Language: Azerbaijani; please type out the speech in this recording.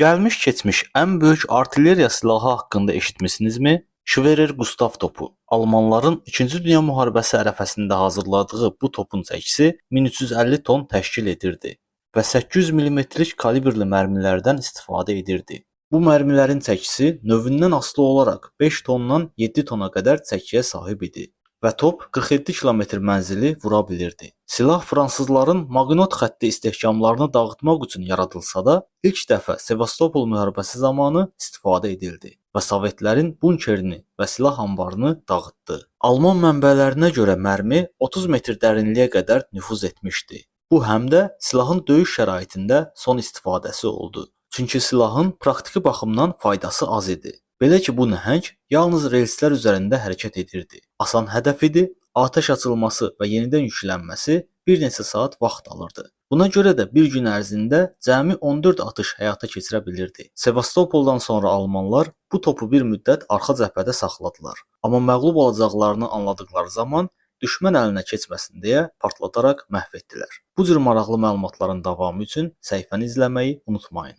Gəlmiş keçmiş ən böyük artilleriya silahı haqqında eşitmisinizmi? Schwerer Gustav topu. Almanların 2-ci Dünya müharibəsi ərəfəsində hazırladığı bu topun çəkisi 1350 ton təşkil edirdi və 800 mm-lik kalibrli mərmilərdən istifadə edirdi. Bu mərmilərin çəkisi növündən asılı olaraq 5 tondan 7 tona qədər çəkiyə sahib idi və top 47 kilometr mənzili vura bilirdi. Silah fransızların Maginot xətti istehkamlarını dağıtmaq üçün yaradılsa da, ilk dəfə Sevastopol müharibəsi zamanı istifadə edildi və Sovetlərin bunkerini və silah anbarını dağıtdı. Alman mənbələrinə görə mərmi 30 metr dərinliyə qədər nüfuz etmişdi. Bu həm də silahın döyüş şəraitində son istifadəsi oldu. Çünki silahın praktiki baxımdan faydası az idi. Belə ki, bu nəhəng yalnız relslər üzərində hərəkət edirdi. Asan hədəf idi, atəş açılması və yenidən yüklənməsi bir neçə saat vaxt alırdı. Buna görə də bir gün ərzində cəmi 14 atış həyata keçirə bilirdi. Sevastopoldan sonra almanlar bu topu bir müddət arxa cəbhədə saxladılar. Amma məğlub olacaqlarını anladıqları zaman düşmən əlinə keçməsin deyə partladaraq məhv etdilər. Bu cür maraqlı məlumatların davamı üçün səhifəni izləməyi unutmayın.